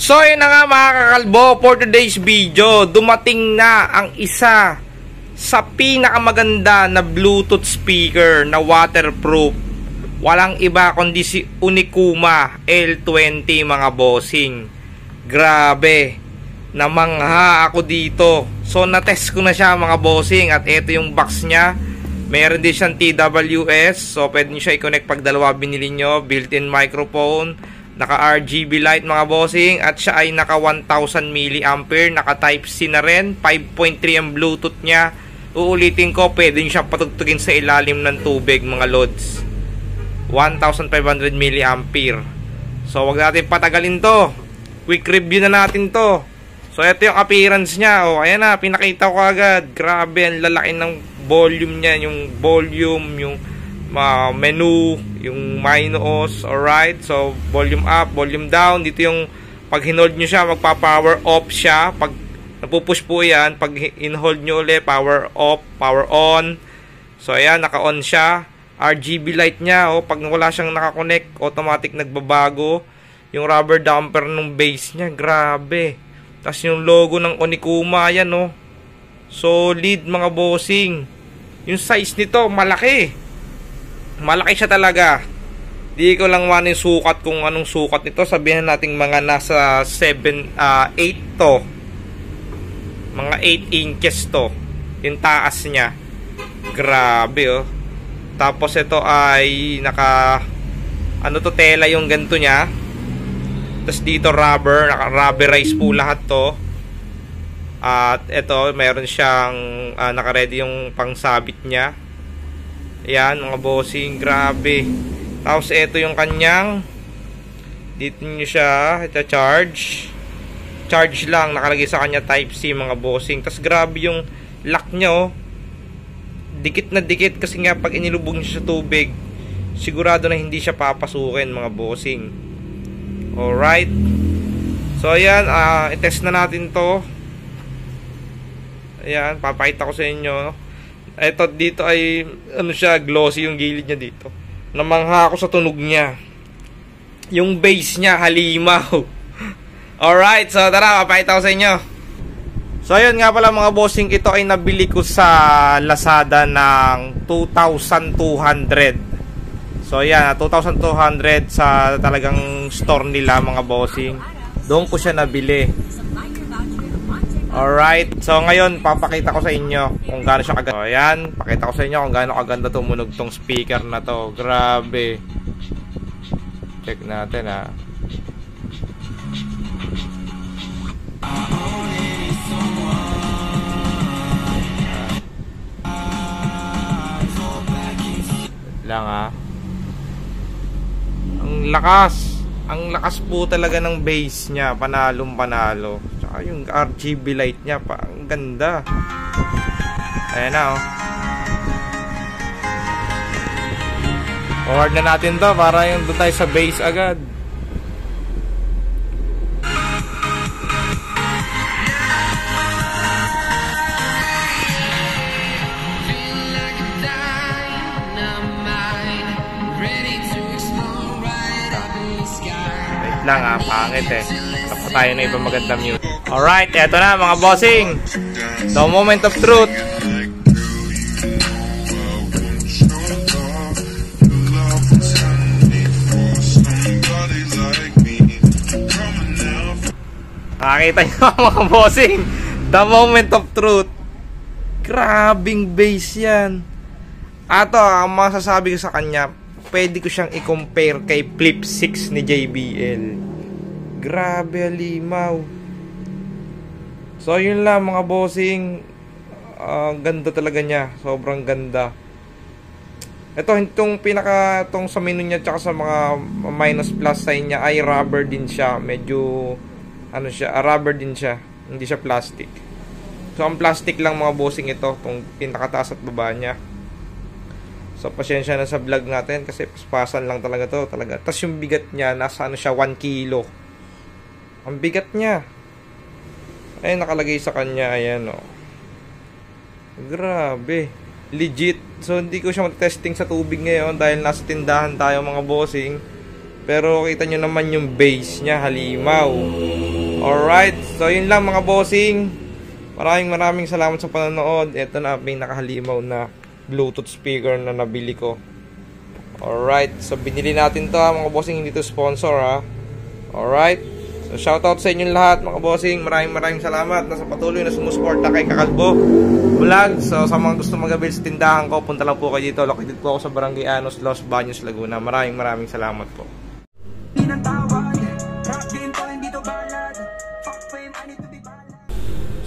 So yun na nga mga kakalbo, for today's video, dumating na ang isa sa pinakamaganda na Bluetooth speaker na waterproof. Walang iba kundi si Unikuma L20 mga bossing. Grabe, namangha ako dito. So natest ko na siya mga bossing at ito yung box niya. Meron din siyang TWS, so pwede nyo siya i-connect pag dalawa binili nyo. Built-in microphone, naka RGB light mga bossing, at siya ay naka 1000 mAh, naka Type-C na rin, 5.3 ang Bluetooth niya. Uulitin ko, pwede nyo siyang patugtugin sa ilalim ng tubig mga lods. 1500 mAh. So wag natin patagalin to, quick review na natin to. So ito yung appearance niya. Oh, ayan na, pinakita ko agad. Grabe, ang lalaki ng volume niya, yung volume, yung menu, yung minus. Alright, so volume up, volume down. Dito yung pag hinold nyo siya, magpa-power off siya. Pag napupush po yan, pag in-hold nyo ulit, power off, power on. So ayan, naka-on siya. RGB light niya, oh, pag wala siyang nakakonect, automatic nagbabago. Yung rubber damper ng base niya, grabe. Tapos yung logo ng Unikuma, yan, oh. Solid mga bossing. Yung size nito, malaki. Malaki siya talaga. Di ko lang man yung sukat kung anong sukat nito. Sabihin natin mga nasa 8 to. Mga 8 inches to. Yung taas niya. Grabe, oh. Tapos ito ay naka ano to, tela yung ganito niya. Tapos dito rubber, naka-rubberize po lahat to. At ito, meron siyang naka-ready yung pangsabit niya. Ayan mga bossing, grabe. Tapos ito yung kanyang, dito nyo siya i-charge. Charge lang, nakalagay sa kanya Type-C mga bossing. Tapos grabe yung lock niya, oh. Dikit na dikit kasi nga pag inilubog nyo sa tubig, sigurado na hindi siya papasukin mga bossing. Alright. So ayan, i-test na natin to. Ayan, papakita ko sa inyo. Ito dito ay ano siya, glossy yung gilid niya dito. Namangha ako sa tunog niya. Yung bass niya halimaw. Alright, so tara, papakita ko sa inyo. So ayun nga pala mga bossing, ito ay nabili ko sa Lazada ng 2,200. So ayan, 2,200 sa talagang store nila mga bossing. Doon ko siya nabili. Alright, so ngayon papakita ko sa inyo kung gaano siya kaganda. So ayan, pakita ko sa inyo kung gaano kaganda tumunog tong speaker na to. Grabe. Check natin ha. Lang ha. Ang lakas po talaga ng bass niya, panalong panalo. Tsaka yung RGB light niya pa, ang ganda. Ayan na, oh. Forward na natin to para yung doon tayo sa bass agad. Lang ha, pangit eh. Tapos tayo na ibang maganda music. Alright, eto na mga bossing. The moment of truth. Nakakita nyo mga bossing, the moment of truth. Grabing bass yan. Ato, ang masasabi ko sa kanya, pwede ko siyang i-compare kay Flip 6 ni JBL. Grabe, halimaw. So yun lang mga bossing. Ganda talaga niya, sobrang ganda. Itong itong sa menu niya tsaka sa mga minus plus sign niya ay rubber din siya. Medyo ano siya, rubber din siya, hindi siya plastic. So ang plastic lang mga bossing ito, itong pinakataas at baba niya. So pasensya na sa vlog natin kasi paspasan lang talaga to, talaga. Tapos yung bigat niya, nasa ano siya, 1 kilo. Ang bigat niya. Ay nakalagay sa kanya, ayan oh. Grabe, legit. So hindi ko siya matesting sa tubig ngayon dahil nasa tindahan tayo mga bossing. pero kita nyo naman yung bass nya, halimaw. Alright, so yun lang mga bossing. Maraming salamat sa panonood. Ito na pinakahalimaw na Bluetooth speaker na nabili ko. Alright, so binili natin to mga bossing, hindi to sponsor ha. Alright, so shoutout sa inyong lahat mga bossing. Maraming salamat na sa patuloy na sumusuporta kay Kakalbo Vlog. So sa mga gusto mag-avail sa tindahan ko, punta lang po kayo dito. Located po ako sa Barangay Anos, Los Baños, Laguna. Maraming salamat po.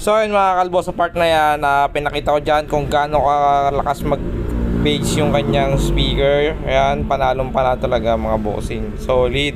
So yun mga kalbo, sa part na yan pinakita ko dyan kung gaano kalakas mag-bass yung kanyang speaker. Ayan, panalo talaga mga bossing. Solid.